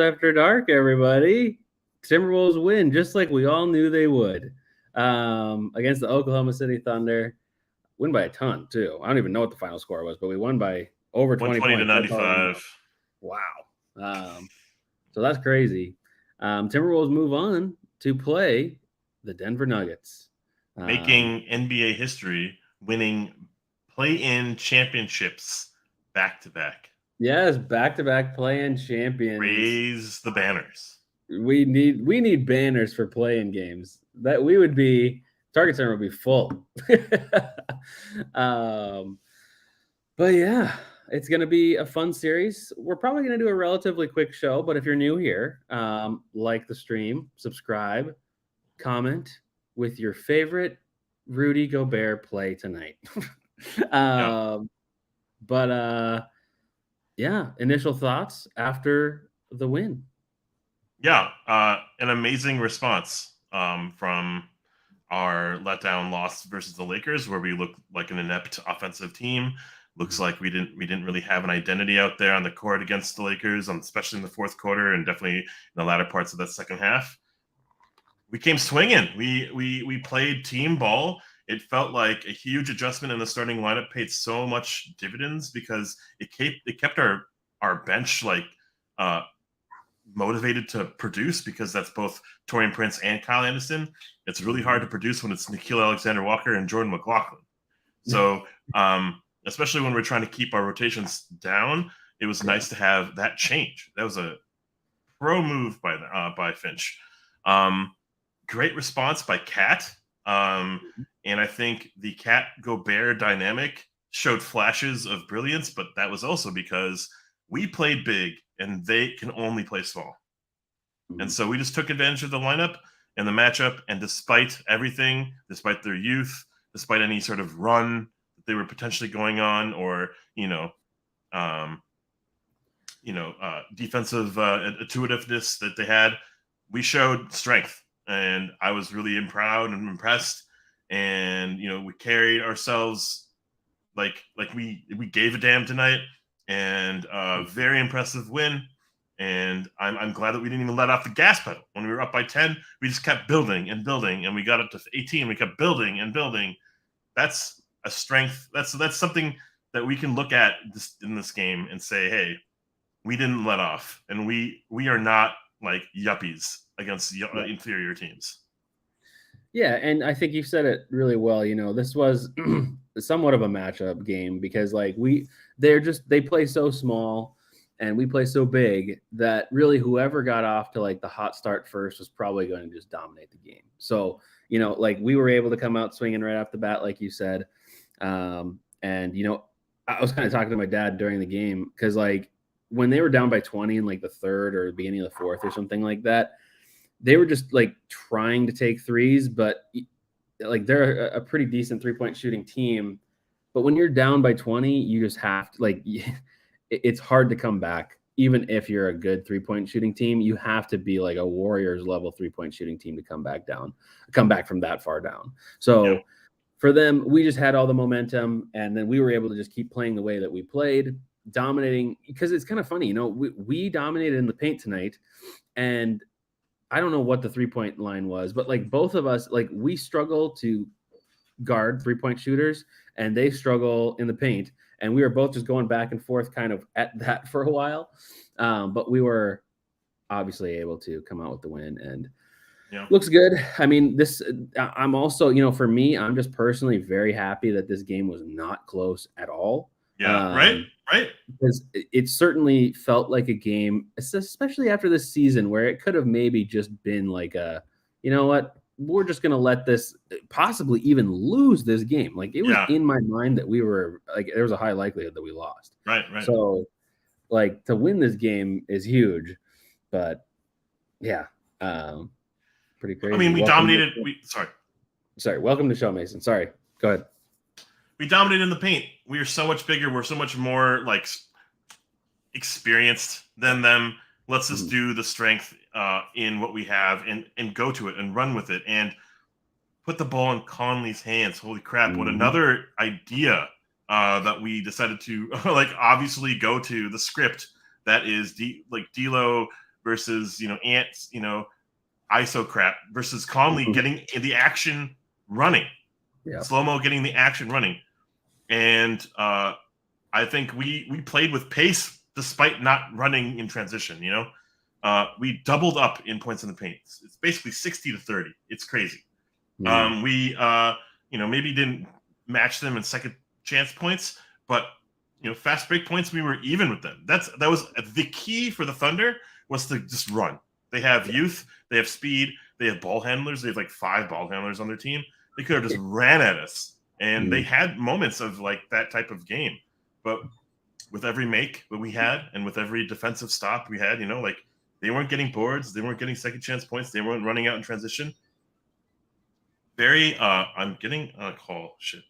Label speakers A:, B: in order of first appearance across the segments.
A: After Dark, everybody. Timberwolves win just like we all knew they would against the Oklahoma City Thunder. Win by a ton, too. I don't even know what the final score was, but we won by over 20 points.
B: 120 to 95.
A: Wow. So that's crazy. Timberwolves move on to play the Denver Nuggets.
B: Making NBA history, winning play-in championships back-to-back.
A: Yes, back-to-back play-in champions.
B: Raise the banners.
A: We need banners for play-in games. That we would be Target Center would be full. But yeah, it's going to be a fun series. We're probably going to do a relatively quick show, but if you're new here, like the stream, subscribe, comment with your favorite Rudy Gobert play tonight. But initial thoughts after the win.
B: Yeah, an amazing response from our letdown loss versus the Lakers, where we looked like an inept offensive team. Looks like we didn't really have an identity out there on the court against the Lakers, especially in the fourth quarter and definitely in the latter parts of that second half. We came swinging. We played team ball. It felt like a huge adjustment in the starting lineup paid so much dividends because it kept our bench motivated to produce, because that's both Taurean Prince and Kyle Anderson. It's really hard to produce when it's Nickeil Alexander-Walker and Jordan McLaughlin. So especially when we're trying to keep our rotations down, it was nice to have that change. That was a pro move by Finch. Great response by Cat. And I think the Cat Gobert dynamic showed flashes of brilliance, but that was also because we played big and they can only play small. And so we just took advantage of the lineup and the matchup. And despite everything, despite their youth, despite any sort of run that they were potentially going on, or defensive intuitiveness that they had, we showed strength. And I was really proud and impressed. And we carried ourselves like we gave a damn tonight. And very impressive win. And I'm glad that we didn't even let off the gas pedal. When we were up by 10, we just kept building and building, and we got up to 18. We kept building and building. That's a strength. That's something that we can look at in this game and say, hey, we didn't let off, and we are not like yuppies against inferior teams.
A: Yeah, and I think you said it really well. This was somewhat of a matchup game because they play so small and we play so big that really whoever got off to the hot start first was probably going to just dominate the game. So, we were able to come out swinging right off the bat, like you said. And, I was kind of talking to my dad during the game because when they were down by 20 in the third or beginning of the fourth or something like that, they were just trying to take threes, but they're a pretty decent 3-point shooting team. But when you're down by 20, you just have to it's hard to come back. Even if you're a good 3-point shooting team, you have to be a Warriors level 3-point shooting team to come back from that far down. So for them, we just had all the momentum, and then we were able to just keep playing the way that we played, dominating, because it's kind of funny, we dominated in the paint tonight, and I don't know what the 3-point line was, but both of us, we struggle to guard 3-point shooters and they struggle in the paint. And we were both just going back and forth kind of at that for a while. But we were obviously able to come out with the win, and looks good. I mean, I'm also, for me, I'm just personally very happy that this game was not close at all.
B: Yeah. Right.
A: Because it certainly felt like a game, especially after this season, where it could have maybe just been you know what, we're just going to let this possibly even lose this game. It was in my mind that we were there was a high likelihood that we lost.
B: Right.
A: So to win this game is huge, but pretty crazy.
B: I mean, we dominated.
A: Sorry. Welcome to the show, Mason. Sorry. Go ahead.
B: We dominated in the paint. We are so much bigger. We're so much more experienced than them. Let's just do the strength in what we have and go to it and run with it and put the ball in Conley's hands. Holy crap. What another idea that we decided to obviously go to the script that is D'Lo versus, Ant's, ISO crap versus Conley getting the action running.
A: Yeah.
B: Slow-mo getting the action running. And I think we played with pace despite not running in transition, we doubled up in points in the paint. It's basically 60-30. It's crazy. We maybe didn't match them in second chance points, but fast break points, we were even with them. That was the key for the Thunder, was to just run. They have youth, they have speed, they have ball handlers. They have like 5 ball handlers on their team. They could have just ran at us, and they had moments of like that type of game. But with every make that we had, and with every defensive stop we had, they weren't getting boards, they weren't getting second chance points, they weren't running out in transition. I'm getting a call. Shit.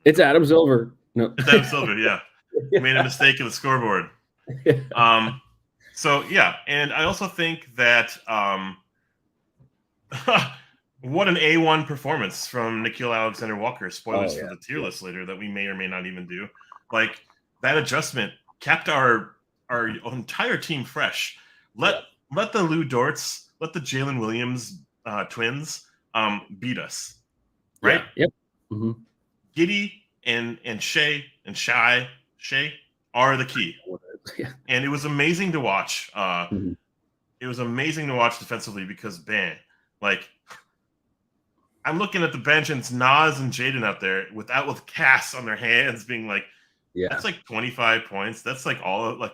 A: It's Adam Silver. No,
B: it's Adam Silver. Yeah, made a mistake in the scoreboard. So yeah, and I also think that what an A1 performance from Nickeil Alexander-Walker. Spoilers for the tier list later that we may or may not even do. Like, that adjustment kept our entire team fresh. Let the Lou Dortz, let the Jalen Williams twins beat us, right?
A: Yep. Mm-hmm.
B: Giddey and Shea are the key. And it was amazing to watch. It was amazing to watch defensively because, man, like, I'm looking at the bench and it's Nas and Jaden out there with casts on their hands, being like, that's like 25 points. That's like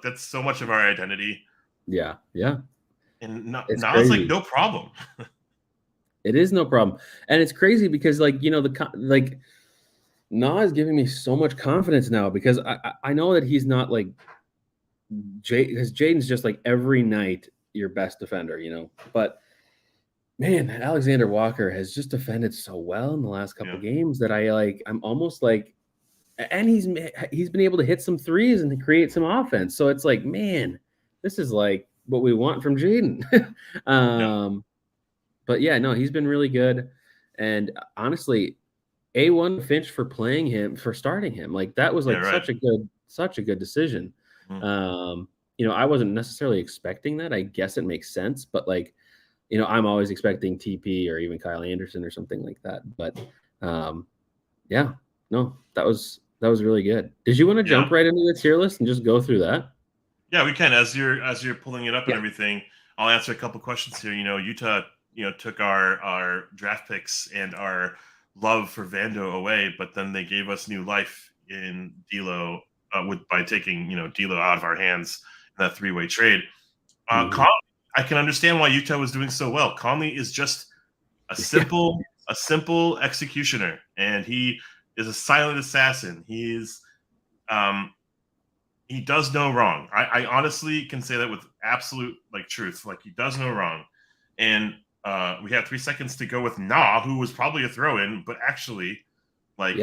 B: that's so much of our identity.
A: Yeah.
B: And Nas, like, no problem.
A: It is no problem. And it's crazy because, like, Na is giving me so much confidence now, because I know that he's not like because Jaden's just like every night your best defender, but man, Alexander Walker has just defended so well in the last couple games that I'm almost like, and he's been able to hit some threes and create some offense. So it's like, man, this is like what we want from Jaden. But yeah, no, he's been really good. And honestly, A1 Finch for starting him. Like, that was like such a good decision. I wasn't necessarily expecting that. I guess it makes sense, but like, I'm always expecting TP or even Kyle Anderson or something like that. But yeah, no, that was really good. Did you want to jump right into the tier list and just go through that?
B: Yeah, we can. As you're pulling it up and everything, I'll answer a couple questions here. Utah, took our draft picks and our love for Vando away, but then they gave us new life in D'Lo by taking D'Lo out of our hands in that 3-way trade. Conley, I can understand why Utah was doing so well. Conley is just a simple executioner, and he is a silent assassin. He does no wrong. I honestly can say that with absolute truth. Like, he does no wrong. And we have 3 seconds to go with Na, who was probably a throw-in, but actually, we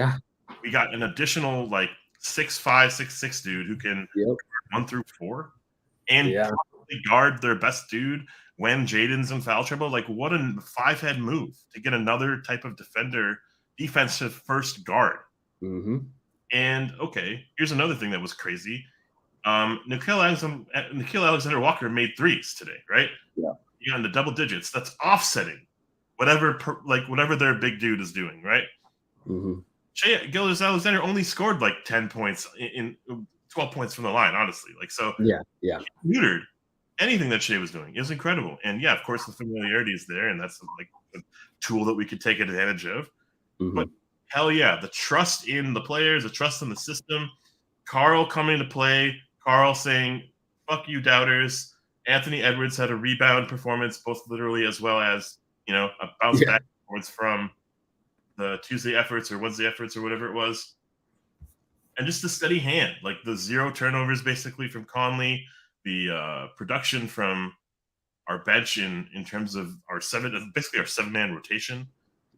B: got an additional 6'5", 6'6" dude who can 1 through 4 and probably guard their best dude when Jaden's in foul trouble. Like, what a 5-head move to get another type of defensive first guard. And okay, here's another thing that was crazy. Nickeil Alexander-Walker made 3s today, right? You got in the double digits. That's offsetting whatever their big dude is doing, right? Shai Gilgeous-Alexander only scored 10 points in 12 points from the line, honestly. He neutered anything that Shai was doing. It was incredible. And yeah, of course, the familiarity is there, and that's a tool that we could take advantage of. But hell yeah, the trust in the players, the trust in the system. Carl coming to play. Carl saying, "Fuck you, doubters." Anthony Edwards had a rebound performance, both literally as well as a bounce back performance from the Tuesday efforts or Wednesday efforts or whatever it was. And just a steady hand, like the 0 turnovers basically from Conley, the production from our bench in terms of our 7-man rotation.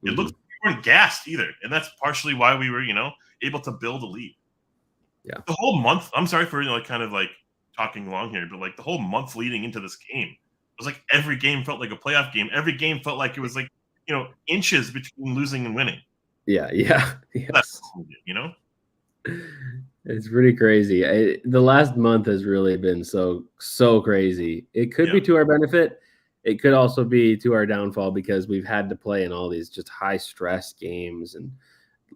B: It looks like we weren't gassed either. And that's partially why we were, able to build a lead.
A: Yeah.
B: The whole month, I'm sorry for talking long here, but the whole month leading into this game, it was like every game felt like a playoff game. Every game felt like it was inches between losing and winning.
A: Yeah. Yes.
B: That's
A: It's pretty crazy. The last month has really been so crazy. It could be
B: Yeah.
A: to our benefit. It could also be to our downfall because we've had to play in all these just high stress games and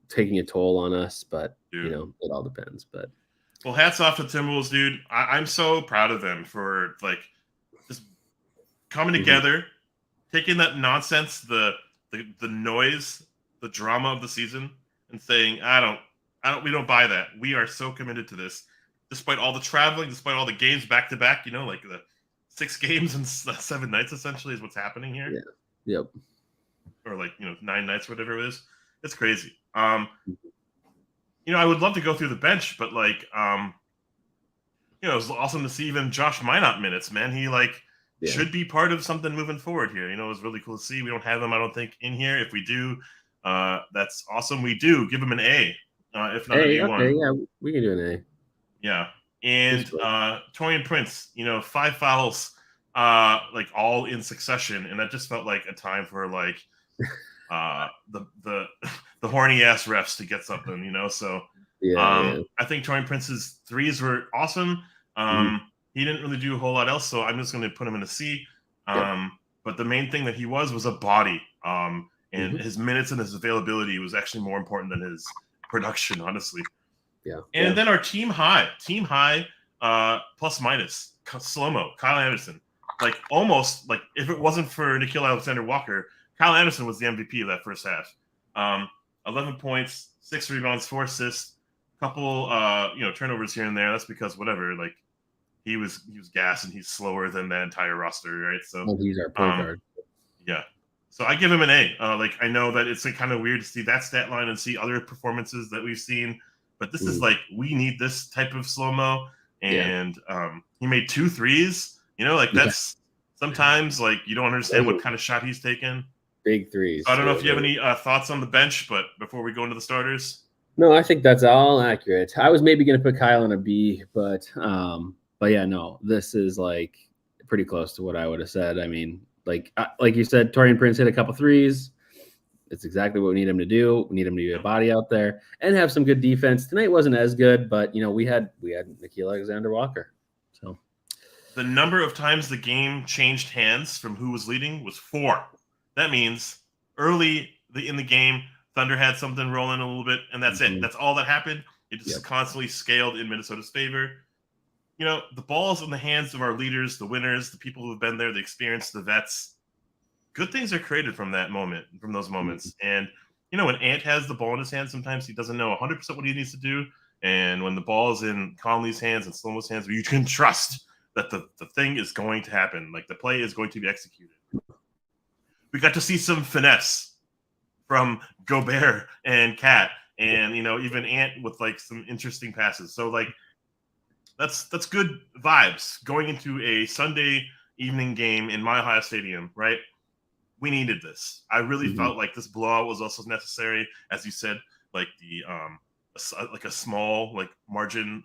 A: taking a toll on us. But
B: Dude.
A: it all depends. But
B: Well, hats off to Timberwolves, dude. I'm so proud of them for like just coming together, taking that nonsense, the noise, the drama of the season, and saying, we don't buy that. We are so committed to this, despite all the traveling, despite all the games back to back. Like the 6 games and 7 nights essentially is what's happening here.
A: yeah, yep.
B: Or 9 nights, whatever it is. It's crazy. I would love to go through the bench, but it was awesome to see even Josh Minot minutes, man. He should be part of something moving forward here. It was really cool to see. We don't have him, I don't think, in here. If we do, that's awesome. We do. Give him an A, if not an A1.
A: Okay, yeah, we can do an A.
B: Yeah. And Torian Prince, 5 fouls, all in succession, and that just felt like a time for the horny ass refs to get something, So I think Torian Prince's threes were awesome. He didn't really do a whole lot else, so I'm just going to put him in a C. But the main thing that he was a body, and his minutes and his availability was actually more important than his production, honestly.
A: Yeah.
B: And then our team high, plus minus, slow-mo, Kyle Anderson. Almost, if it wasn't for Nickeil Alexander-Walker, Kyle Anderson was the MVP of that first half. 11 points, 6 rebounds, 4 assists, couple turnovers here and there. That's because whatever, he was gassed and he's slower than that entire roster, right? So
A: he's our point guard.
B: Yeah. So I give him an A. I know that it's kind of weird to see that stat line and see other performances that we've seen, but this is we need this type of slow-mo. And he made 2 threes. That's sometimes you don't understand what kind of shot he's taken.
A: Big threes.
B: I don't know if you have any thoughts on the bench, but before we go into the starters.
A: No, I think that's all accurate. I was maybe going to put Kyle on a B, but yeah, no, this is pretty close to what I would have said. I mean, like you said, Torian Prince hit a couple threes. It's exactly what we need him to do. We need him to be a body out there and have some good defense. Tonight wasn't as good, but we had Nickeil Alexander-Walker. So
B: the number of times the game changed hands from who was leading was 4. That means early in the game, Thunder had something rolling a little bit, and that's it. That's all that happened. It just constantly scaled in Minnesota's favor. The ball's in the hands of our leaders, the winners, the people who have been there, the experience, the vets. Good things are created from those moments. And, when Ant has the ball in his hands, sometimes he doesn't know 100% what he needs to do. And when the ball is in Conley's hands and Slow-Mo's hands, you can trust that the thing is going to happen. The play is going to be executed. We got to see some finesse from Gobert and Cat and, even Ant with some interesting passes. So that's good vibes going into a Sunday evening game in Mile High Stadium, right? We needed this. I really felt like this blowout was also necessary, as you said, a small margin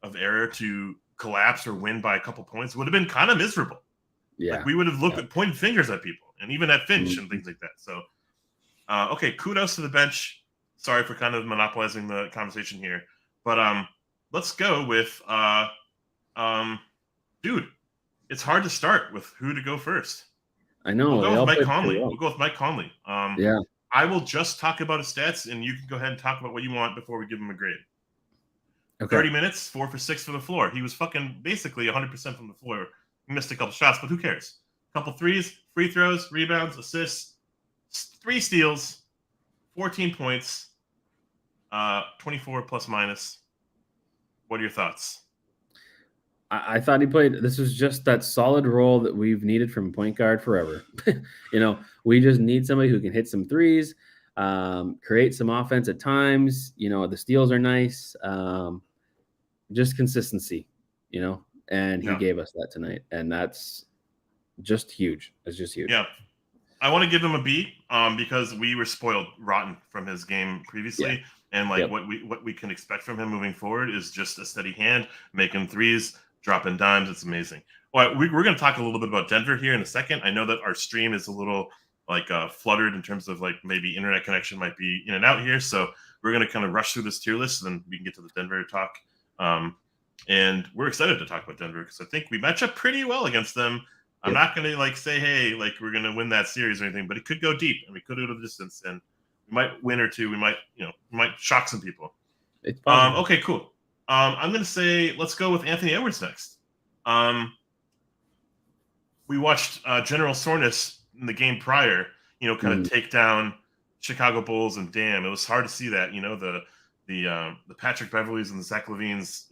B: of error to collapse or win by a couple points would have been kind of miserable.
A: Yeah,
B: we would have looked at pointing fingers at people and even at Finch and things like that. So, okay, kudos to the bench. Sorry for kind of monopolizing the conversation here, but let's go with dude. It's hard to start with who to go first.
A: I know.
B: We'll go with Mike Conley. We'll go with Mike Conley.
A: Yeah.
B: I will just talk about his stats, and you can go ahead and talk about what you want before we give him a grade. Okay. 30 minutes, 4 for 6 from the floor. He was fucking basically 100% from the floor. He missed a couple shots, but who cares? Couple threes, free throws, rebounds, assists, 3 steals, 14 points, 24 plus minus. What are your thoughts?
A: I thought he played. This was just that solid role that we've needed from point guard forever. We just need somebody who can hit some threes, create some offense at times. The steals are nice. Just consistency, and he gave us that tonight. And that's just huge. It's just huge.
B: Yeah. I want to give him a B because we were spoiled rotten from his game previously. Yeah. And what we can expect from him moving forward is just a steady hand, making threes, dropping dimes. It's amazing. All right, we're going to talk a little bit about Denver here in a second. I know that our stream is a little fluttered in terms of maybe internet connection might be in and out here. So we're going to kind of rush through this tier list, and then we can get to the Denver talk. And we're excited to talk about Denver because I think we match up pretty well against them. I'm not going to like say, hey, like we're going to win that series or anything, but it could go deep and we could go to the distance, and we might win or two. We might, we might shock some people.
A: It's possible.
B: Okay, cool. I'm going to say let's go with Anthony Edwards next. We watched General Soreness in the game prior, kind of take down Chicago Bulls, and damn, it was hard to see that. The Patrick Beverleys and the Zach Levines,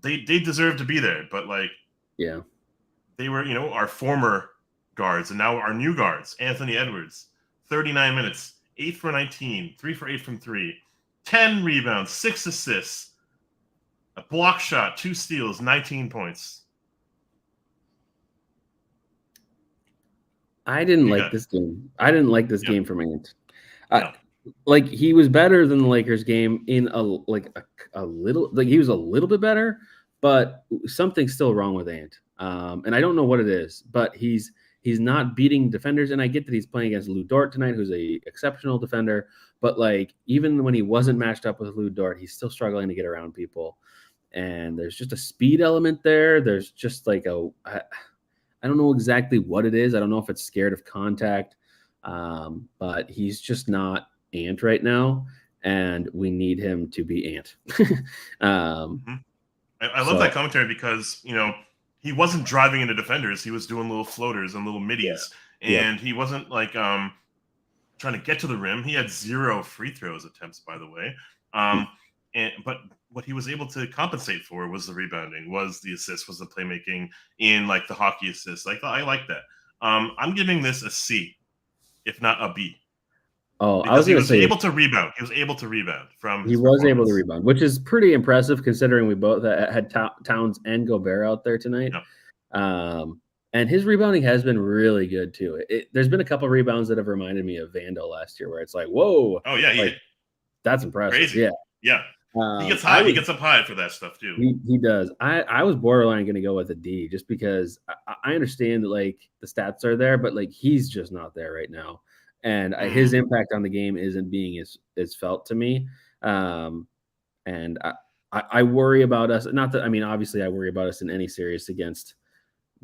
B: they deserve to be there, but like,
A: yeah,
B: they were, our former guards, and now our new guards. Anthony Edwards, 39 minutes, 8 for 19, 3 for 8 from 3, 10 rebounds, 6 assists, a block shot, 2 steals, 19 points.
A: I didn't like this game. I didn't like this game from Ant. Like he was better than the Lakers game in a little, like he was a little bit better, but something's still wrong with Ant. And I don't know what it is, but he's not beating defenders. And I get that he's playing against Lou Dort tonight, who's a exceptional defender. But like even when he wasn't matched up with Lou Dort, he's still struggling to get around people. And there's just a speed element there. There's just like I don't know exactly what it is. I don't know if it's scared of contact, but he's just not Ant right now, and we need him to be Ant.
B: I love that commentary because, he wasn't driving into defenders. He was doing little floaters and little middies, and he wasn't like trying to get to the rim. He had 0 free throws attempts, by the way. But what he was able to compensate for was the rebounding, was the assist, was the playmaking in like the hockey assist. Like I like that. I'm giving this a C, if not a B.
A: Oh,
B: because he was able to rebound. He was able to rebound from.
A: He was able to rebound, which is pretty impressive considering we both had Towns and Gobert out there tonight. Yeah. And his rebounding has been really good too. There's been a couple of rebounds that have reminded me of Vando last year, where it's like, whoa,
B: oh yeah,
A: that's impressive.
B: Crazy. Yeah. He gets high. He gets up high for that stuff too.
A: He does. I was borderline going to go with a D just because I understand that like the stats are there, but like he's just not there right now, and his impact on the game isn't being as felt to me. And I worry about us. Not that obviously I worry about us in any series against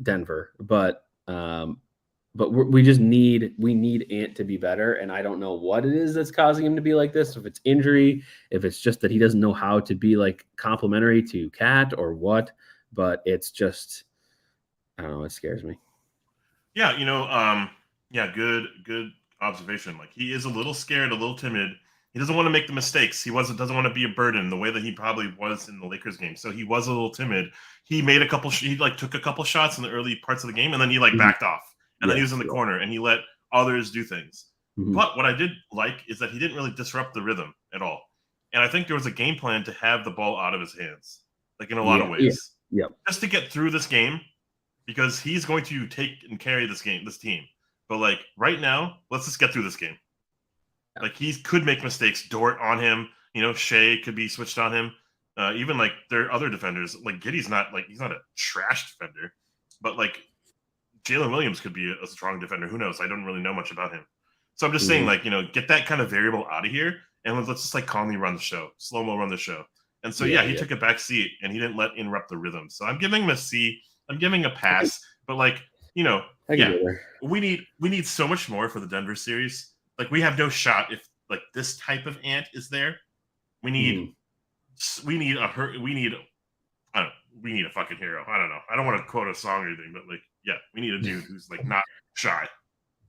A: Denver, but we just need Ant to be better, and I don't know what it is that's causing him to be like this. If it's injury, if it's just that he doesn't know how to be like complementary to Cat or what, but it's just I don't know. It scares me.
B: Yeah, good observation. Like he is a little scared, a little timid. He doesn't want to make the mistakes. He doesn't want to be a burden the way that he probably was in the Lakers game. So he was a little timid. He made he took a couple shots in the early parts of the game, and then he backed off. And then he was in the corner, and he let others do things. But what I did like is that he didn't really disrupt the rhythm at all. And I think there was a game plan to have the ball out of his hands, like in a lot of ways.
A: Yeah.
B: Just to get through this game, because he's going to take and carry this team. But like right now, let's just get through this game. Like he could make mistakes. Dort on him, Shea could be switched on him. Even like there are other defenders. Like Giddey's he's not a trash defender, but like Jalen Williams could be a strong defender. Who knows? I don't really know much about him. So I'm just saying, like, get that kind of variable out of here, and let's just like calmly run the show, slow-mo run the show. And so he took a back seat, and he didn't let interrupt the rhythm. So I'm giving him a C. I'm giving a pass. But like, we need so much more for the Denver series. Like we have no shot if like this type of Ant is there. We need a fucking hero. I don't know. I don't want to quote a song or anything, but like, we need a dude who's like not shy.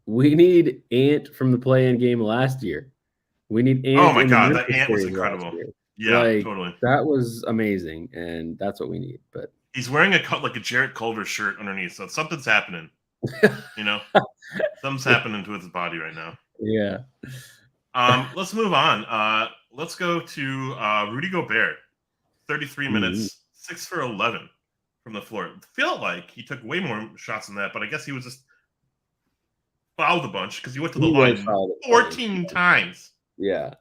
A: We need Ant from the play-in game last year. We need Ant.
B: Oh my god, that Ant was incredible. Yeah, totally.
A: That was amazing, and that's what we need. But
B: he's wearing a Jarrett Culver shirt underneath, so something's happening. Something's happening to his body right now.
A: Yeah.
B: Let's move on. Let's go to Rudy Gobert. 33 minutes, 6 for 11 from the floor. It felt like he took way more shots than that, but I guess he was just fouled a bunch because he went to the line 14 times.
A: Yeah.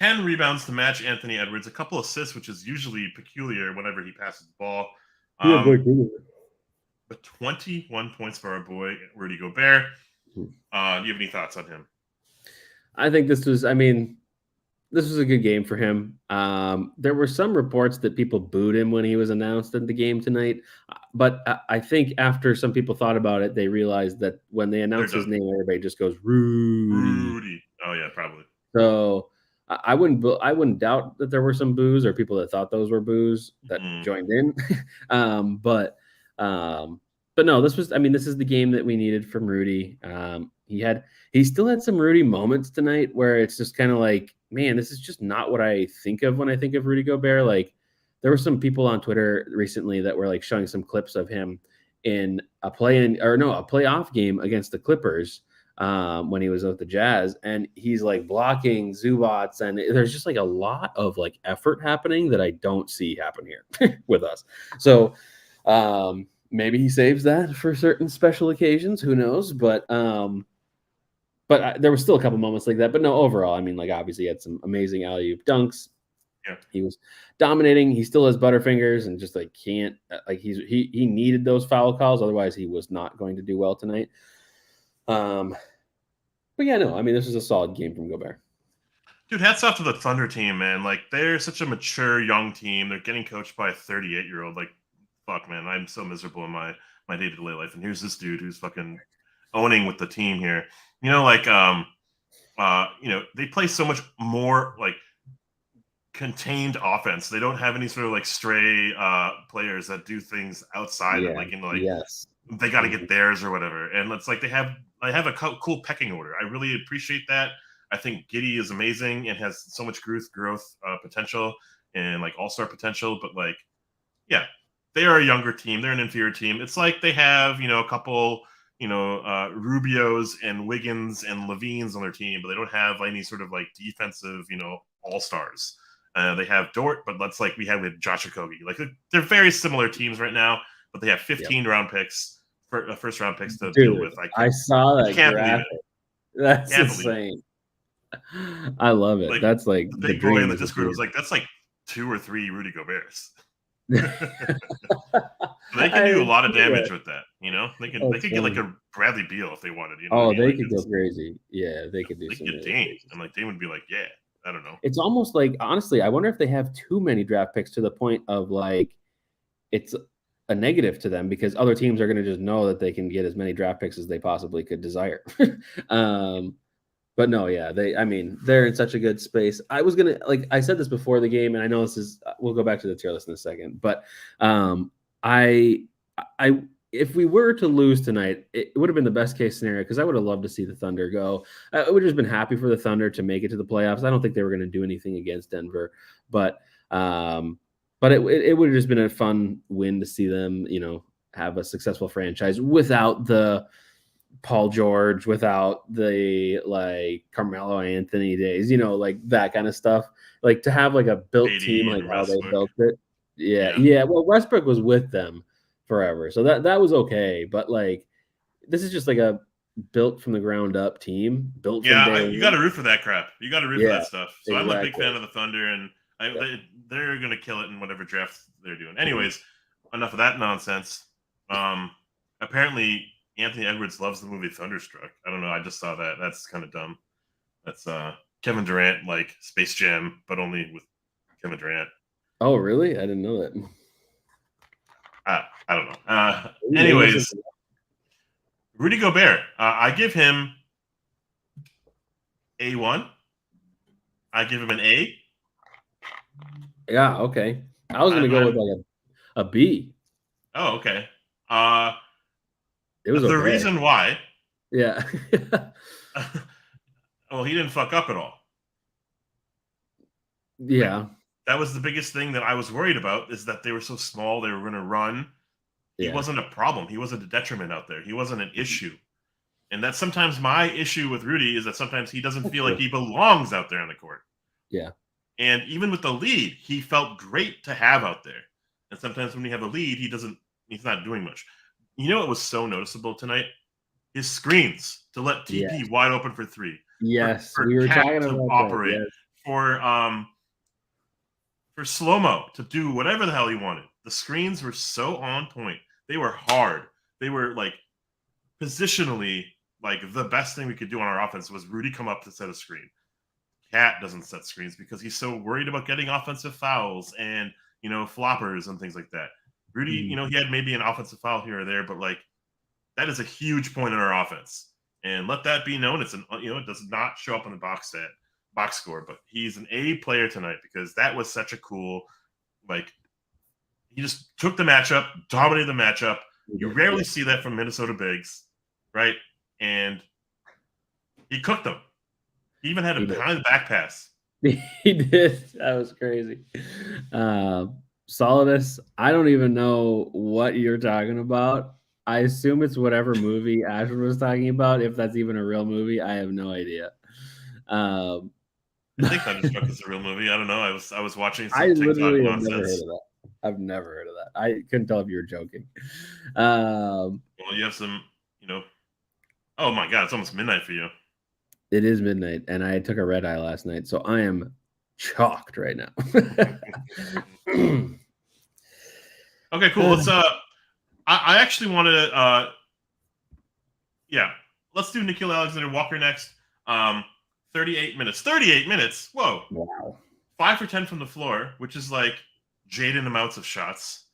B: 10 rebounds to match Anthony Edwards, a couple assists, which is usually peculiar whenever he passes the ball. But 21 points for our boy Rudy Gobert. Do you have any thoughts on him?
A: I think this was, this was a good game for him. There were some reports that people booed him when he was announced in the game tonight, but I think after some people thought about it, they realized that when they announce his name, everybody just goes Rudy.
B: Rudy. Oh yeah, probably.
A: So I wouldn't doubt that there were some boos or people that thought those were boos that joined in. But no, this is the game that we needed from Rudy. He still had some Rudy moments tonight where it's just kind of like, man, this is just not what I think of when I think of Rudy Gobert. Like there were some people on Twitter recently that were like showing some clips of him in a playoff game against the Clippers when he was with the Jazz, and he's like blocking Zubats, and there's just like a lot of like effort happening that I don't see happen here with us. So maybe he saves that for certain special occasions. Who knows? But there was still a couple moments like that. But no, overall, I mean, like obviously he had some amazing alley-oop dunks.
B: Yeah.
A: He was dominating. He still has butterfingers and just like can't like he needed those foul calls, otherwise he was not going to do well tonight. But yeah, no, I mean, this is a solid game from Gobert.
B: Dude, hats off to the Thunder team, man. Like, they're such a mature young team. They're getting coached by a 38-year-old. Like, fuck, man, I'm so miserable in my day-to-day life. And here's this dude who's fucking owning with the team here. You know, like, they play so much more, like, contained offense. They don't have any sort of, like, stray players that do things outside and, like,
A: yes.
B: They got to get theirs or whatever. And it's like they have a cool pecking order. I really appreciate that. I think Giddey is amazing and has so much growth potential and like all-star potential. But like, yeah, they are a younger team. They're an inferior team. It's like they have, a couple, Rubios and Wiggins and Levines on their team, but they don't have any sort of like defensive, all-stars. They have Dort, but that's like we have with Josh Okogie. Like they're very similar teams right now, but they have 15 round picks. First round picks to deal with.
A: I saw that.
B: I can't believe it.
A: That's insane. I love it. Like, that's like
B: the big boy in the Discord was like, that's like 2 or 3 Rudy Goberts. They can do a lot of damage with that. They could get like a Bradley Beal if they wanted.
A: They could go crazy. Yeah, they could do. They could
B: get Dame, and like Dame would be like, yeah, I don't know.
A: It's almost like, honestly, I wonder if they have too many draft picks to the point of like it's a negative to them because other teams are going to just know that they can get as many draft picks as they possibly could desire. But no, yeah, they're in such a good space. I was going to, like I said this before the game, and I know we'll go back to the tier list in a second, but if we were to lose tonight, it would have been the best case scenario because I would have loved to see the Thunder go. I would have just been happy for the Thunder to make it to the playoffs. I don't think they were going to do anything against Denver, but it would have just been a fun win to see them, have a successful franchise without the Paul George, without the like Carmelo Anthony days, like that kind of stuff. Like to have like a built team, like how they built it. Yeah. Well, Westbrook was with them forever, so that was okay. But like, this is just like a built from the ground up team. Built.
B: You got to root for that crap. You got to root for that stuff. So exactly. I'm a big fan of the Thunder, and they're going to kill it in whatever draft they're doing. Anyways, enough of that nonsense. Apparently, Anthony Edwards loves the movie Thunderstruck. I don't know. I just saw that. That's kind of dumb. That's Kevin Durant, like Space Jam, but only with Kevin Durant.
A: Oh, really? I didn't know that.
B: I don't know. Anyways, Rudy Gobert. I give him A1. I give him an A.
A: Yeah, okay. I was going to go with like a B.
B: Oh, okay.
A: It was
B: the reason why.
A: Yeah.
B: Well, he didn't fuck up at all.
A: Yeah.
B: Like, that was the biggest thing that I was worried about is that they were so small. They were going to run. He wasn't a problem. He wasn't a detriment out there. He wasn't an issue. And that's sometimes my issue with Rudy is that sometimes he doesn't feel like he belongs out there on the court.
A: Yeah.
B: And even with the lead, he felt great to have out there. And sometimes when you have a lead, he's not doing much. You know what was so noticeable tonight? His screens to let TP wide open for 3.
A: Yes.
B: For
A: we were
B: Cat
A: talking
B: to
A: about
B: operate.
A: That, yes.
B: For Slow-Mo to do whatever the hell he wanted. The screens were so on point. They were hard. They were like positionally like the best thing we could do on our offense was Rudy come up to set a screen. Cat doesn't set screens because he's so worried about getting offensive fouls and, floppers and things like that. Rudy, he had maybe an offensive foul here or there, but like that is a huge point in our offense. And let that be known. It's it does not show up on the box score, but he's an A player tonight because that was such a cool, like, he just took the matchup, dominated the matchup. You rarely see that from Minnesota bigs, right? And he cooked them. He even had a behind the back pass.
A: He did. That was crazy. Solidus, I don't even know what you're talking about. I assume it's whatever movie Ashford was talking about. If that's even a real movie, I have no idea.
B: I think Thunderstruck is a real movie. I don't know. I was watching some
A: I
B: TikTok
A: literally have
B: nonsense.
A: never heard of that. I've never heard of that. I couldn't tell if you were joking.
B: Well, you have some, oh my God, it's almost midnight for you.
A: It is midnight, and I took a red eye last night, so I am chalked right now.
B: Okay, cool. Let's I actually want to let's do Nickeil Alexander-Walker next. 38 minutes. 38 minutes. Whoa.
A: Wow.
B: 5 for 10 from the floor, which is like Jaden amounts of shots.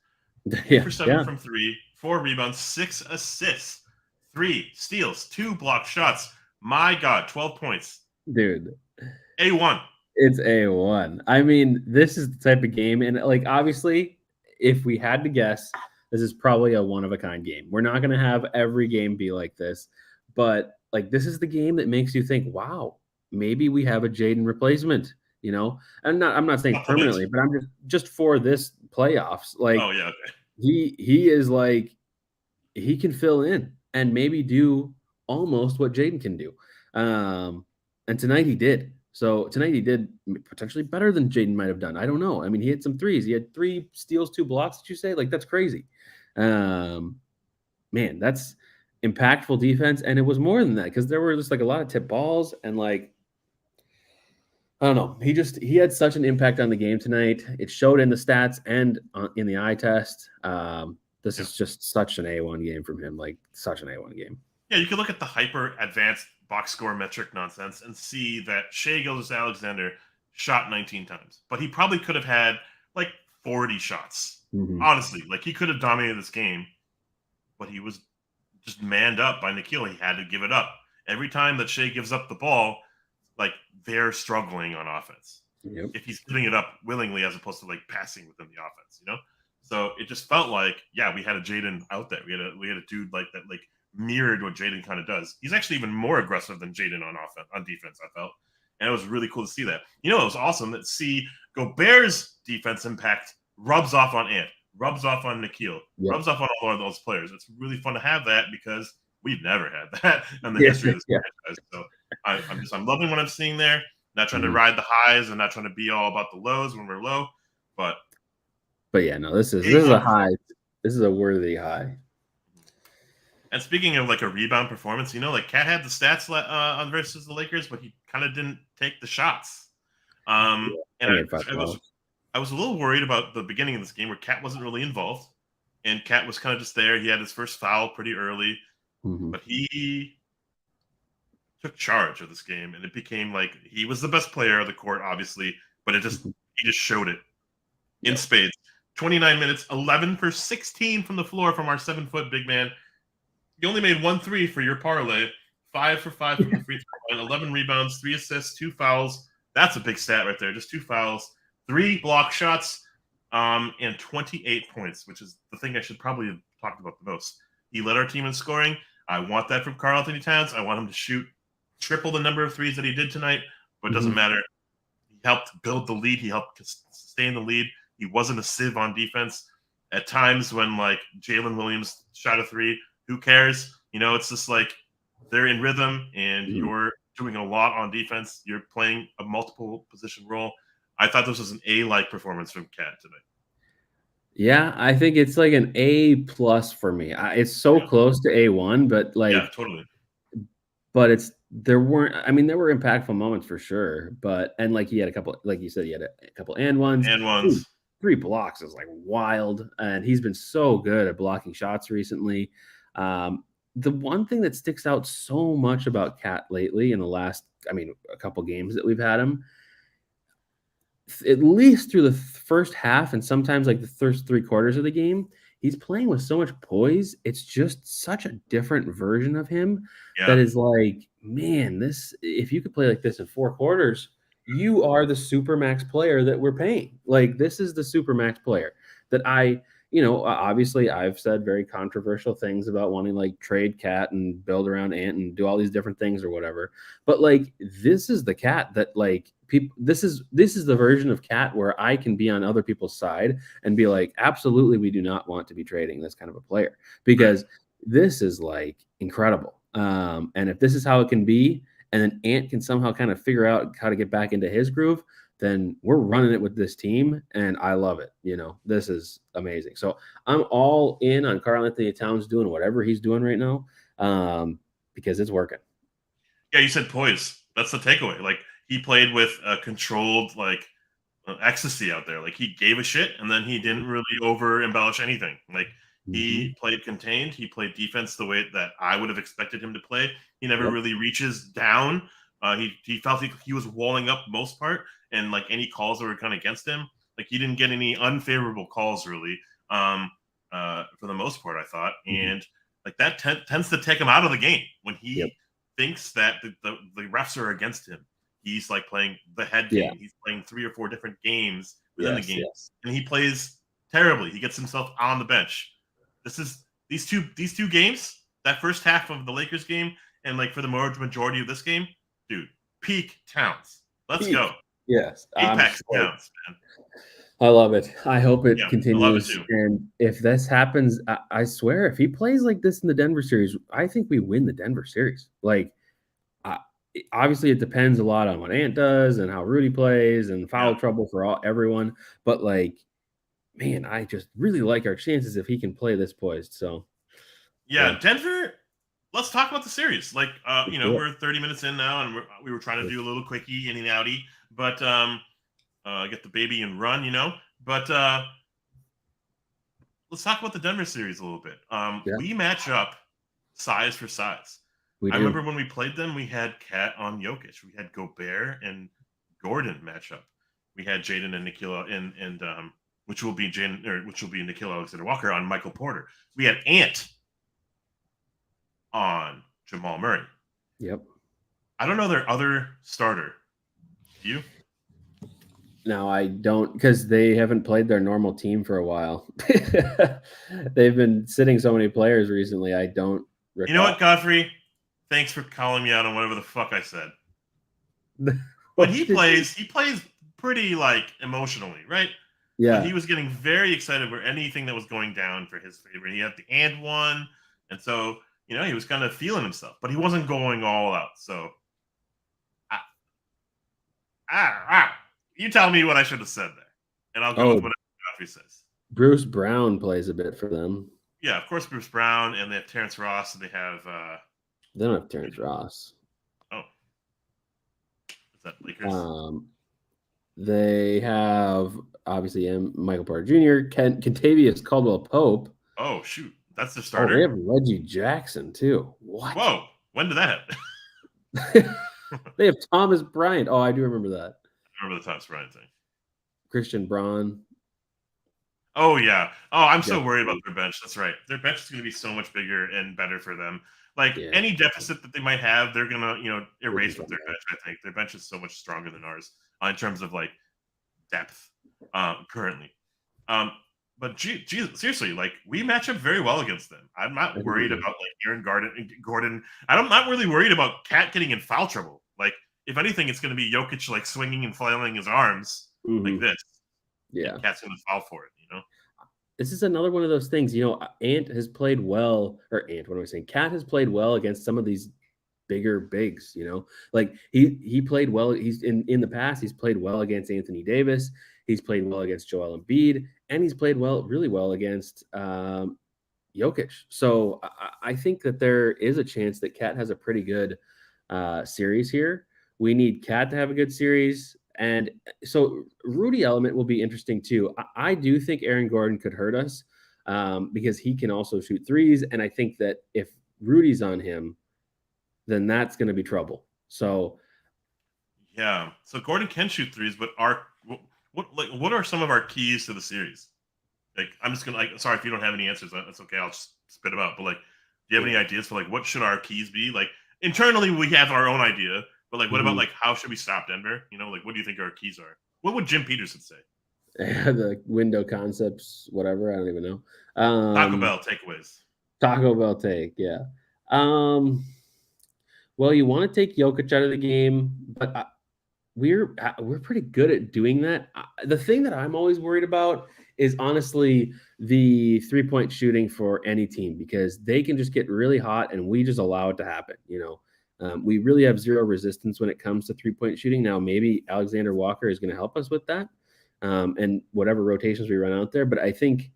A: 3
B: for 7 from 3, 4 rebounds, 6 assists, 3 steals, 2 blocked shots. My God, 12 points.
A: Dude.
B: A1.
A: It's A1. I mean, this is the type of game, and like obviously, if we had to guess, this is probably a one-of-a-kind game. We're not going to have every game be like this, but like this is the game that makes you think, wow, maybe we have a Jaden replacement. I'm not saying permanently, but I'm just for this playoffs. Like,
B: oh yeah, okay.
A: He is like he can fill in and maybe do almost what Jaden can do. And tonight he did. So tonight he did potentially better than Jaden might have done. I don't know. I mean, he had some threes. He had 3 steals, 2 blocks. Did you say? Like, that's crazy. Man, that's impactful defense. And it was more than that because there were just like a lot of tip balls and like, I don't know. He had such an impact on the game tonight. It showed in the stats and in the eye test. This is just such an A1 game from him, like such an A1 game.
B: Yeah, you can look at the hyper advanced box score metric nonsense and see that Shai Gilgeous-Alexander shot 19 times, but he probably could have had like 40 shots. Mm-hmm. Honestly, like he could have dominated this game, but he was just manned up by Nickeil. He had to give it up. Every time that Shai gives up the ball, like they're struggling on offense. Yep. If he's giving it up willingly as opposed to like passing within the offense, So it just felt like, yeah, we had a Jaden out there. We had a dude like that, like mirrored what Jaden kind of does. He's actually even more aggressive than Jaden on defense, I felt. And it was really cool to see that. It was awesome to see Gobert's defense impact rubs off on Ant, rubs off on Nickeil, rubs off on all of those players. It's really fun to have that because we've never had that in the history of this franchise. So I'm loving what I'm seeing there. Not trying to ride the highs and not trying to be all about the lows when we're low, but
A: yeah, no, this is a high. This is a worthy high.
B: And speaking of like a rebound performance, like Cat had the stats on versus the Lakers, but he kind of didn't take the shots. And I was a little worried about the beginning of this game where Cat wasn't really involved, and Cat was kind of just there. He had his first foul pretty early, but he took charge of this game, and it became like he was the best player of the court, obviously, but he just showed it in spades. 29 minutes, 11 for 16 from the floor from our 7-foot big man. He only made 1 3 for your parlay, 5 for 5 from the free throw line, 11 rebounds, 3 assists, 2 fouls. That's a big stat right there. Just 2 fouls, 3 block shots, and 28 points, which is the thing I should probably have talked about the most. He led our team in scoring. I want that from Karl-Anthony Towns. I want him to shoot triple the number of threes that he did tonight, but it doesn't matter. He helped build the lead. He helped sustain the lead. He wasn't a sieve on defense. At times when like Jalen Williams shot a 3, who cares? It's just like they're in rhythm and you're doing a lot on defense. You're playing a multiple position role. I thought this was an A-like performance from Cat today.
A: Yeah, I think it's like an A+ for me. It's so close to A1, but like,
B: yeah, totally.
A: But there were impactful moments for sure. But like he had a couple, like you said, he had a couple and ones. 3 blocks is like wild, and he's been so good at blocking shots recently. The one thing that sticks out so much about Cat lately in the last a couple games that we've had him, at least through the first half and sometimes like the first 3/4 of the game, he's playing with so much poise. It's just such a different version of him that
B: Yeah.
A: is like, man, if you could play like this in 4/4, you are the supermax player that we're paying. Like, this is the supermax player that obviously I've said very controversial things about wanting like trade Cat and build around Ant and do all these different things or whatever. But like, this is the Cat that like people, this is the version of Cat where I can be on other people's side and be like, absolutely, we do not want to be trading this kind of a player, because this is like incredible. And if this is how it can be, and then Ant can somehow kind of figure out how to get back into his groove, then we're running it with this team, and I love it. This is amazing. So I'm all in on Karl-Anthony Towns doing whatever he's doing right now, because it's working.
B: Yeah, you said poise. That's the takeaway. Like, he played with a controlled ecstasy out there. Like, he gave a shit, and then he didn't really over embellish anything. Like, he played contained. He played defense the way that I would have expected him to play. He never really reaches down. He felt he was walling up most part, and like any calls that were kind of against him, like he didn't get any unfavorable calls really. For the most part, I thought, and like that tends to take him out of the game when he thinks that the refs are against him. He's like playing the head game. He's playing 3 or 4 different games within the game, and he plays terribly. He gets himself on the bench. These two games, that first half of the Lakers game, and like for the majority of this game, dude, peak Towns. Let's go.
A: Yes,
B: Apex Towns, man.
A: I love it. I hope it continues.
B: I love it too.
A: And if this happens, I swear, if he plays like this in the Denver series, I think we win the Denver series. Like, obviously, it depends a lot on what Ant does and how Rudy plays and foul trouble for everyone. But like, man, I just really like our chances if he can play this poised. So,
B: Denver. Let's talk about the series. Like, we're 30 minutes in now, and we were trying to do a little quickie, in and outy, but get the baby and run, But let's talk about the Denver series a little bit. We match up size for size. I remember when we played them, we had Cat on Jokic. We had Gobert and Gordon match up. We had Jaden and Nikhil and which will be Nikhil Alexander-Walker on Michael Porter. We had Ant on Jamal Murray.
A: Yep. I
B: don't know their other starter. Do you?
A: No, I don't, because they haven't played their normal team for a while. They've been sitting so many players recently. I don't recall.
B: You know what, Godfrey? Thanks for calling me out on whatever the fuck I said. When he plays pretty like emotionally, right?
A: Yeah.
B: But he was getting very excited for anything that was going down for his favorite. He had the and one, and so he was kind of feeling himself, but he wasn't going all out. So, you tell me what I should have said there, and I'll go with whatever Godfrey says.
A: Bruce Brown plays a bit for them.
B: Yeah, of course, Bruce Brown, and they have Terrence Ross, and they have.
A: They don't have Terrence Ross.
B: Oh, is that Lakers?
A: They have obviously Michael Porter Jr., Kentavious Caldwell-Pope.
B: Oh shoot, that's the starter.
A: They have Reggie Jackson too. What?
B: Whoa, when did that happen?
A: They have Thomas Bryant. Oh, I do remember that.
B: I remember the Thomas Bryant thing.
A: Christian Braun.
B: Oh yeah. Oh, I'm so worried about their bench. That's right. Their bench is going to be so much bigger and better for them. Like any deficit that they might have, they're gonna erase with their bench. I think their bench is so much stronger than ours in terms of like depth currently. But seriously, like we match up very well against them. I'm not worried about like Aaron Gordon. I'm not really worried about Cat getting in foul trouble. Like if anything, it's going to be Jokic like swinging and flailing his arms like this.
A: Yeah,
B: Cat's going to foul for it.
A: This is another one of those things. Ant has played well, or Ant. What am I saying? Cat has played well against some of these bigger bigs. Like he played well. He's in the past. He's played well against Anthony Davis. He's played well against Joel Embiid, and he's played really well against Jokic. So I think that there is a chance that Cat has a pretty good series here. We need Cat to have a good series. And so Rudy element will be interesting too. I do think Aaron Gordon could hurt us because he can also shoot threes. And I think that if Rudy's on him, then that's going to be trouble. So
B: Yeah. So Gordon can shoot threes, but what are some of our keys to the series? Like, I'm just gonna like. Sorry if you don't have any answers. That's okay. I'll just spit them out. But like, do you have any
A: Yeah.
B: ideas for like what should our keys be? Like internally, we have our own idea. But like, what about
A: Mhm.
B: like how should we stop Denver? Like, what do you think our keys are? What would Jim Peterson say?
A: The window concepts, whatever. I don't even know.
B: Taco Bell takeaways.
A: Taco Bell take, yeah. Um, well, you want to take Jokic out of the game, but we're pretty good at doing that. The thing that I'm always worried about is honestly the 3-point shooting for any team because they can just get really hot and we just allow it to happen. We really have zero resistance when it comes to 3-point shooting. Now, maybe Alexander Walker is going to help us with that, and whatever rotations we run out there. But I think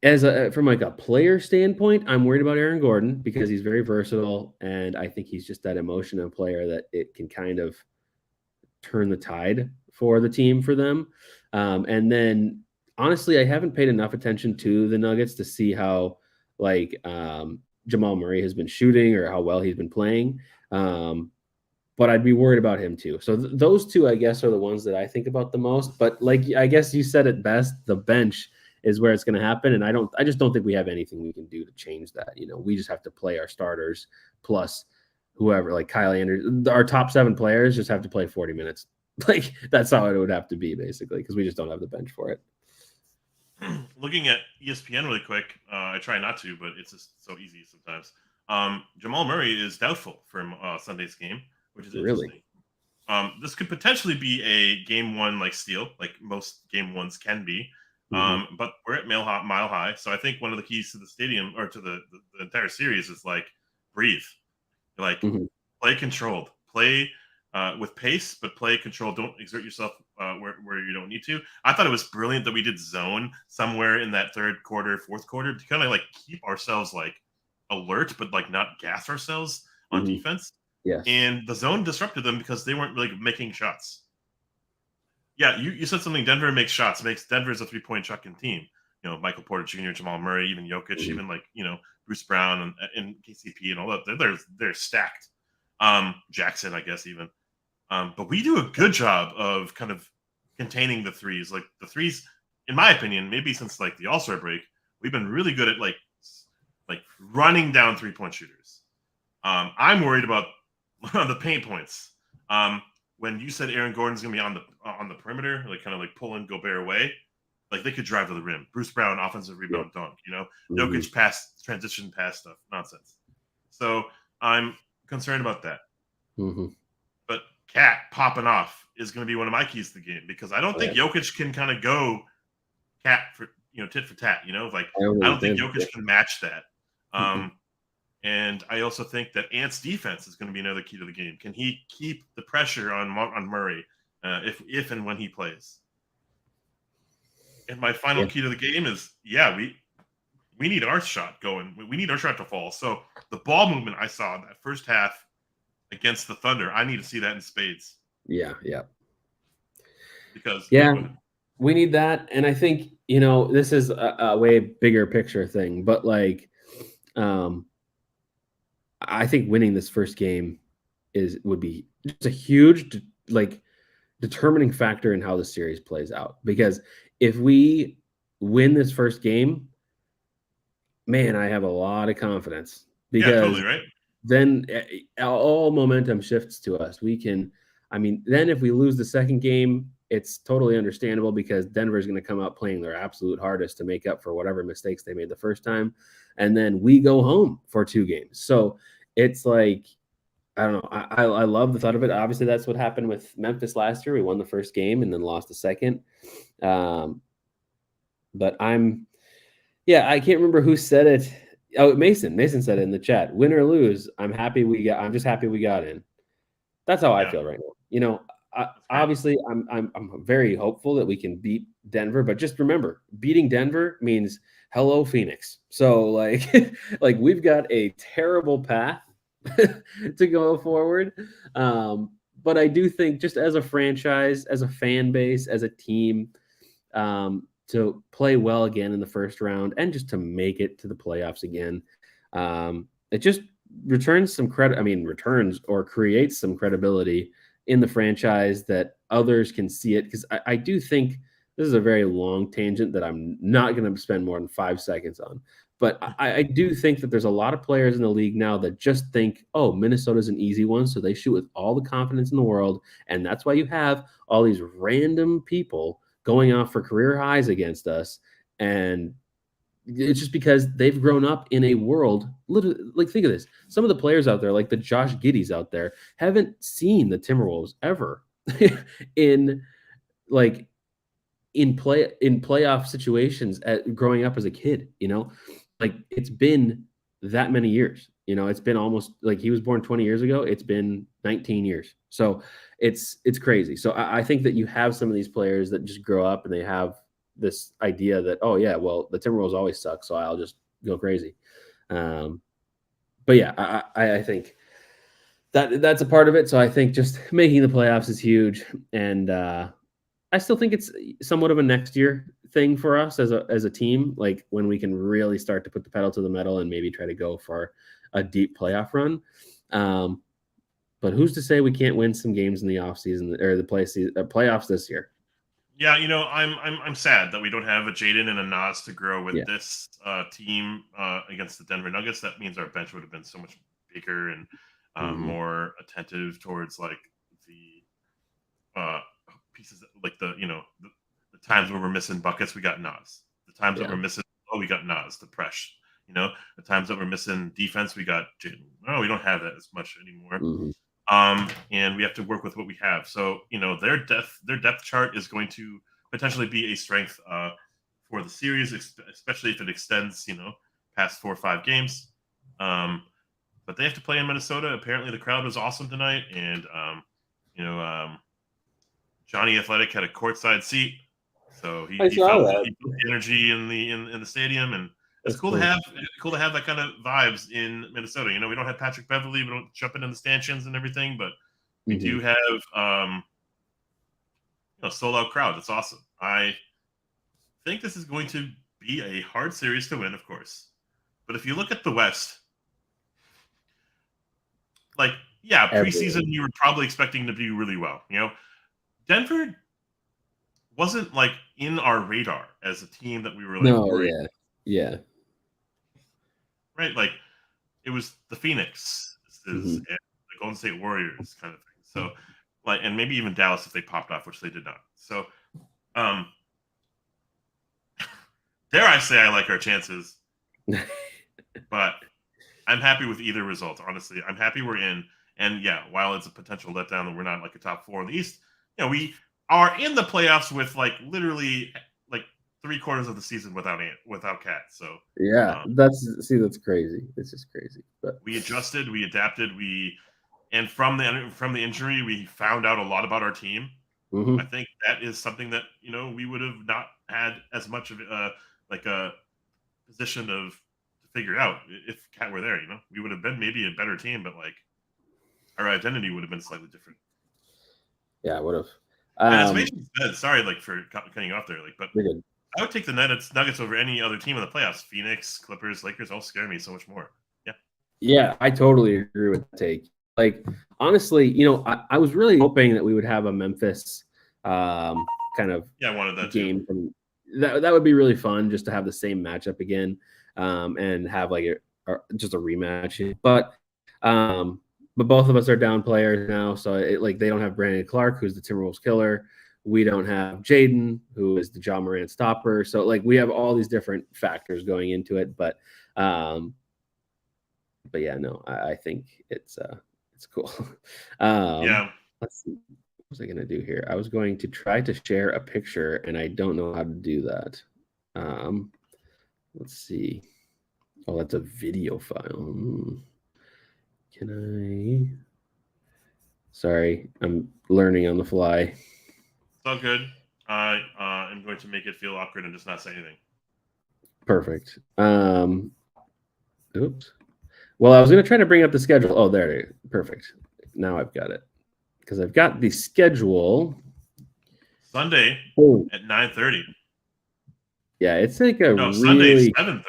A: from like a player standpoint, I'm worried about Aaron Gordon because he's very versatile, and I think he's just that emotional player that it can kind of turn the tide for the team for them. And then honestly, I haven't paid enough attention to the Nuggets to see how like Jamal Murray has been shooting or how well he's been playing. But I'd be worried about him too. So those two, I guess, are the ones that I think about the most. But like I guess you said it best, the bench is where it's going to happen, and I just don't think we have anything we can do to change that. We just have to play our starters plus whoever, like Kyle Anderson, our top 7 players just have to play 40 minutes. Like that's how it would have to be basically because we just don't have the bench for it.
B: Looking at ESPN really quick, I try not to, but it's just so easy sometimes. Jamal Murray is doubtful for Sunday's game, which is
A: Really?
B: interesting. This could potentially be a game 1 like steal, like most game 1s can be. But we're at mile high, so I think one of the keys to the stadium or to the entire series is like breathe, like
A: Mm-hmm.
B: play controlled, play with pace, but play controlled. Don't exert yourself where you don't need to. I thought it was brilliant that we did zone somewhere in that third quarter, fourth quarter to kind of like keep ourselves like alert, but like not gas ourselves on
A: Mm-hmm.
B: defense.
A: Yes.
B: And the zone disrupted them because they weren't really making shots. Yeah, you said something. Denver makes shots. Makes Denver's a 3-point chucking team. Michael Porter Jr., Jamal Murray, even Jokic,
A: Mm-hmm.
B: even like Bruce Brown and KCP and all that. They're stacked. Jackson, I guess even. But we do a good job of kind of containing the threes. Like the threes, in my opinion, maybe since like the All-Star break, we've been really good at like running down 3-point shooters. I'm worried about the paint points. When you said Aaron Gordon's gonna be on the perimeter, like kind of like pulling Gobert away, like they could drive to the rim. Bruce Brown, offensive
A: Yeah.
B: rebound dunk.
A: Mm-hmm.
B: Jokic pass transition pass stuff, nonsense. So I'm concerned about that.
A: Mm-hmm.
B: But Cat popping off is going to be one of my keys to the game because I don't
A: Oh, yeah.
B: think Jokic can kind of go Cat for tit for tat. Like I don't think Jokic can match that. And I also think that Ant's defense is going to be another key to the game. Can he keep the pressure on Murray if and when he plays? And my final key to the game is we need our shot going. We need our shot to fall. So the ball movement I saw in that first half against the Thunder, I need to see that in spades.
A: Yeah.
B: Because
A: we need that, and I think this is a way bigger picture thing, but like, I think winning this first game would be just a huge like determining factor in how the series plays out. Because if we win this first game, man, I have a lot of confidence because
B: totally right.
A: then all momentum shifts to us. Then if we lose the second game, it's totally understandable because Denver's going to come out playing their absolute hardest to make up for whatever mistakes they made the first time. And then we go home for 2 games. So it's like, I don't know. I love the thought of it. Obviously, that's what happened with Memphis last year. We won the first game and then lost the second. But I can't remember who said it. Oh, Mason. Mason said it in the chat. Win or lose, I'm just happy we got in. That's how I feel right now. Obviously, I'm very hopeful that we can beat Denver, but just remember, beating Denver means hello Phoenix. So like like we've got a terrible path to go forward. But I do think just as a franchise, as a fan base, as a team, to play well again in the first round and just to make it to the playoffs again. It just returns some credit. I mean, returns or creates some credibility in the franchise that others can see it. Because I do think this is a very long tangent that I'm not going to spend more than 5 seconds on. But I do think that there's a lot of players in the league now that just think, oh, Minnesota's an easy one. So they shoot with all the confidence in the world. And that's why you have all these random people going off for career highs against us. And it's just because they've grown up in a world, literally, like, think of this. Some of the players out there, like the Josh Giddeys out there, haven't seen the Timberwolves ever in like in playoff situations growing up as a kid, like it's been that many years. It's been almost like he was born 20 years ago. It's been 19 years. So it's crazy. So I think that you have some of these players that just grow up and they have this idea that, oh yeah, well, the Timberwolves always suck, so I'll just go crazy. But yeah, I think that's a part of it. So I think just making the playoffs is huge. And I still think it's somewhat of a next year thing for us as a team, like when we can really start to put the pedal to the metal and maybe try to go for a deep playoff run. But who's to say we can't win some games in the offseason or the playoffs this year?
B: Yeah, I'm sad that we don't have a Jaden and a Nas to grow with this team against the Denver Nuggets. That means our bench would have been so much bigger and more attentive towards like the pieces, like the times where we're missing buckets, we got Nas. The times that we're missing, we got Nas. The press, the times that we're missing defense, we got Jaden. No, we don't have that as much anymore. And we have to work with what we have. So, their depth chart is going to potentially be a strength for the series, especially if it extends, past 4 or 5 games. But they have to play in Minnesota. Apparently, the crowd was awesome tonight, and Johnny Athletic had a courtside seat, so he felt the energy in the stadium, and it's cool to have that kind of vibes in Minnesota. We don't have Patrick Beverley, we don't jump in the stanchions and everything, but we do have sold out crowd. That's awesome. I think this is going to be a hard series to win, of course. But if you look at the West, preseason you were probably expecting to do really well. Denver wasn't like in our radar as a team that we were like worried.
A: Yeah.
B: Right, like it was the Phoenix and the Golden State Warriors kind of thing. So, and maybe even Dallas if they popped off, which they did not. So, dare I say I like our chances, but I'm happy with either result. Honestly, I'm happy we're in. And yeah, while it's a potential letdown that we're not like a top 4 in the East, we are in the playoffs with like literally like 3/4 of the season without Cat. So
A: yeah, that's crazy. It's just crazy. But
B: we adjusted, we adapted, and from the injury, we found out a lot about our team. I think that is something that we would have not had as much of a position to figure out if Cat were there. We would have been maybe a better team, but like our identity would have been slightly different.
A: Yeah, I would have.
B: And as Mason said, sorry, for cutting you off there, but I would take the Nuggets over any other team in the playoffs. Phoenix, Clippers, Lakers all scare me so much more. Yeah.
A: Yeah, I totally agree with that take. Like, honestly, I was really hoping that we would have a Memphis kind of
B: wanted that
A: game from that would be really fun just to have the same matchup again and have like just a rematch. But both of us are down players now, so they don't have Brandon Clark, who's the Timberwolves killer. We don't have Jaden, who is the Ja Morant stopper. So we have all these different factors going into it. But yeah, no, I think it's cool.
B: Yeah.
A: Let's see. What was I going to do here? I was going to try to share a picture, and I don't know how to do that. Let's see. Oh, that's a video file. Can I? Sorry, I'm learning on the fly.
B: It's all good. I am going to make it feel awkward and just not say anything.
A: Perfect. Oops. Well, I was going to try to bring up the schedule. Oh, there it is. Perfect. Now I've got it. Because I've got the schedule.
B: Sunday at 9:30.
A: Yeah, it's like a
B: Sunday 7:30.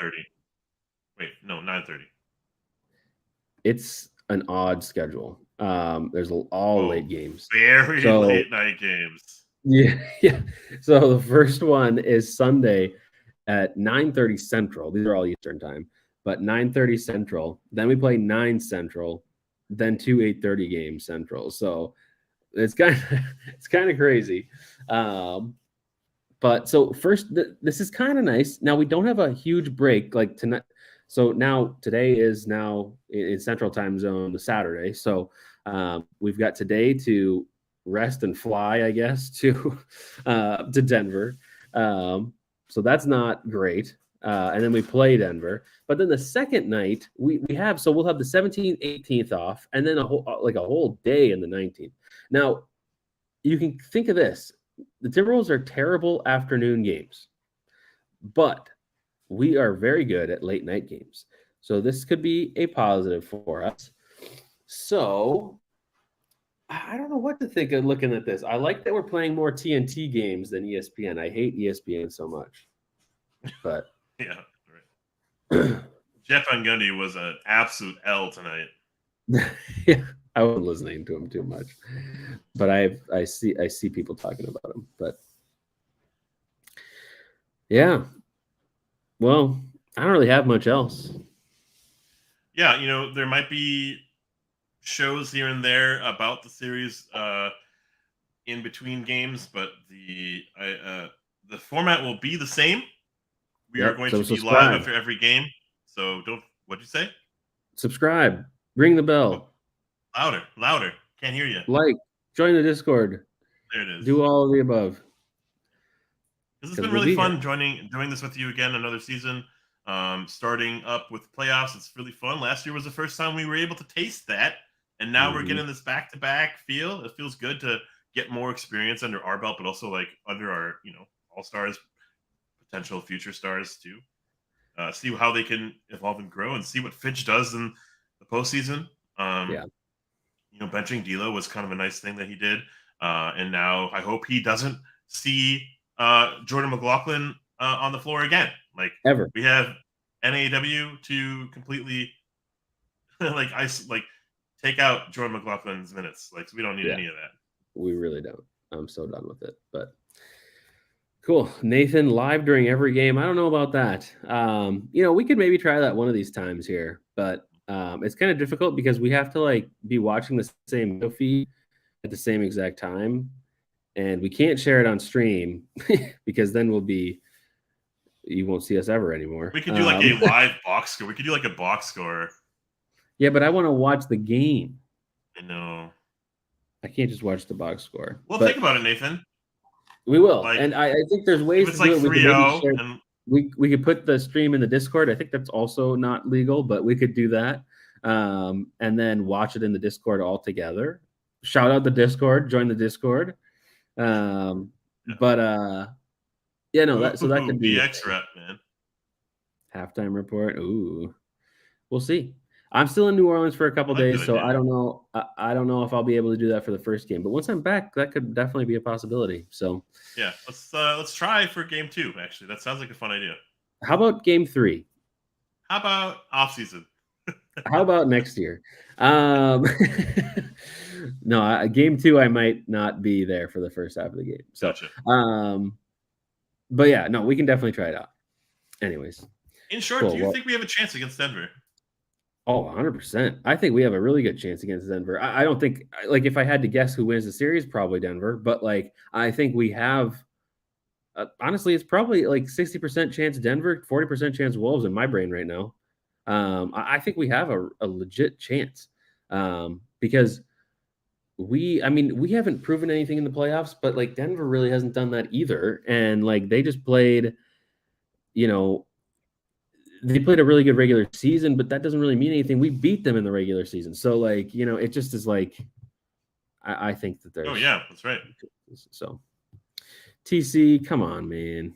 B: Wait, no, 9:30.
A: it's an odd schedule. There's all late games.
B: Very
A: So
B: late night games.
A: yeah. So the first one is Sunday at 9:30 Central. These are all Eastern time, but 9:30 Central. Then we play 9 Central, then 2 8:30 games Central. So it's kind of crazy. But so first, this is kind of nice. Now we don't have a huge break like tonight. So now today is now in Central Time Zone, the Saturday. So we've got today to rest and fly, I guess, to Denver. So that's not great. And then we play Denver. But then the second night we have, so we'll have the 17th, 18th off, and then a whole day in the 19th. Now you can think of this. The Timberwolves are terrible afternoon games, but we are very good at late night games. So this could be a positive for us. So I don't know what to think of looking at this. I like that we're playing more TNT games than ESPN. I hate ESPN so much. But
B: yeah, right. Jeff Van Gundy was an absolute L tonight.
A: Yeah, I wasn't listening to him too much, but I see people talking about him. But yeah, well, I don't really have much else.
B: Yeah, there might be shows here and there about the series in between games, but the format will be the same. We are going to be live after every game. So what'd you say?
A: Subscribe. Ring the bell.
B: Oh, louder. Can't hear you.
A: Like, join the Discord.
B: There it is.
A: Do all of the above.
B: This has been really fun doing this with you again, another season. Starting up with playoffs, it's really fun. Last year was the first time we were able to taste that, and now we're getting this back-to-back feel. It feels good to get more experience under our belt, but also like under our all-stars, potential future stars too. See how they can evolve and grow, and see what Fitch does in the postseason. Benching D'Lo was kind of a nice thing that he did, and now I hope he doesn't see Jordan McLaughlin on the floor again. Like
A: ever.
B: We have NAW to completely take out Jordan McLaughlin's minutes. Like, so we don't need any of that.
A: We really don't. I'm so done with it. But cool. Nathan, live during every game. I don't know about that. We could maybe try that one of these times here, but it's kind of difficult because we have to be watching the same feed at the same exact time, and we can't share it on stream because then you won't see us ever anymore.
B: We could do a live box score. We could do a box score.
A: Yeah, but I want to watch the game.
B: I know.
A: I can't just watch the box score.
B: Well, think about it, Nathan.
A: We will. And I think there's ways to do it.
B: 3-0
A: we could put the stream in the Discord. I think that's also not legal, but we could do that. And then watch it in the Discord all together. Shout out the Discord. Join the Discord. So that could be
B: BX rep, man.
A: Halftime report. Ooh, we'll see. I'm still in New Orleans for a couple days, so I don't know. I don't know if I'll be able to do that for the first game. But once I'm back, that could definitely be a possibility. So
B: yeah, let's try for game 2. Actually, that sounds like a fun idea.
A: How about game 3?
B: How about off season?
A: How about next year? No, game 2, I might not be there for the first half of the game. So,
B: gotcha.
A: But yeah, no, we can definitely try it out. Anyways,
B: in short, do you think we have a chance against Denver?
A: Oh, 100%. I think we have a really good chance against Denver. I don't think, if I had to guess who wins the series, probably Denver. But, I think we have, honestly, it's probably 60% chance Denver, 40% chance Wolves in my brain right now. I think we have a legit chance because we haven't proven anything in the playoffs, but, Denver really hasn't done that either. And, they just played, they played a really good regular season, but that doesn't really mean anything. We beat them in the regular season. So, it just is I think that there's.
B: Oh, yeah, that's right.
A: So, TC, come on, man.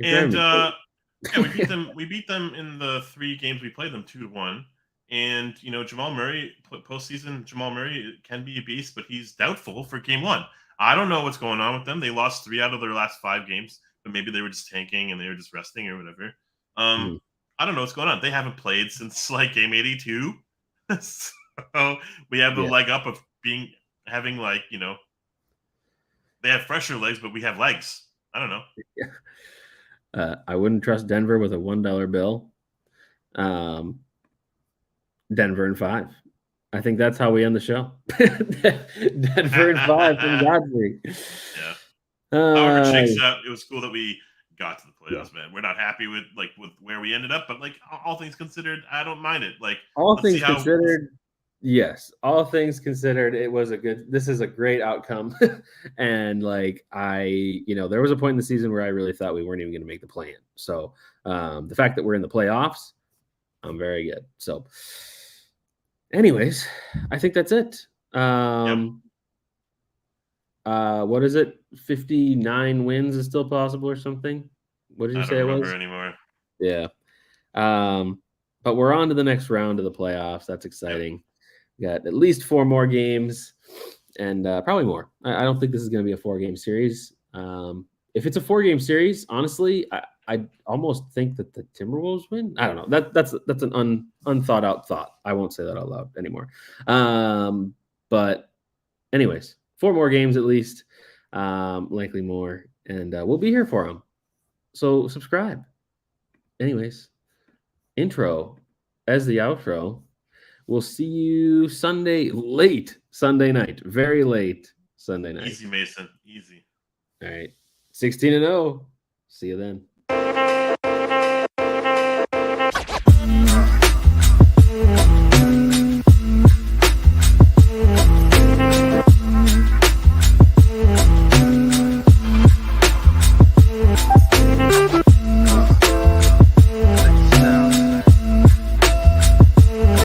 B: And, we beat them in the 3 games we played them 2-1. And, Jamal Murray, postseason, Jamal Murray can be a beast, but he's doubtful for game 1. I don't know what's going on with them. They lost 3 out of their last 5 games, but maybe they were just tanking and they were just resting or whatever. I don't know what's going on. They haven't played since game 82. So we have the
A: Yeah.
B: leg up of having like, they have fresher legs, but we have legs. I don't know.
A: I wouldn't trust Denver with a $1 bill. Denver in 5. I think that's how we end the show. Denver in 5 from Godfrey.
B: Yeah. However it
A: Uh,
B: shakes out, it was cool that we got to the
A: yeah.
B: playoffs, man. We're not happy with where we ended up, but like all things considered, I don't mind it. Like
A: All
B: let's see
A: things
B: how.
A: considered, yes. All things considered, this is a great outcome. And like there was a point in the season where I really thought we weren't even going to make the play-in. So the fact that we're in the playoffs, I'm very good. So anyways, I think that's it. What is it? 59 wins is still possible or something? What did you
B: I don't
A: say it
B: remember
A: was?
B: anymore.
A: Yeah. But we're on to the next round of the playoffs. That's exciting. We got at least 4 more games and probably more. I don't think this is going to be a 4-game series. If it's a 4-game series, honestly, I almost think that the Timberwolves win. I don't know. That's an unthought out thought. I won't say that out loud anymore. But anyways, 4 more games at least, likely more, and we'll be here for them. So subscribe. Anyways, intro as the outro. We'll see you late Sunday night, very late Sunday night.
B: Easy, Mason. Easy.
A: All right, 16-0. See you then.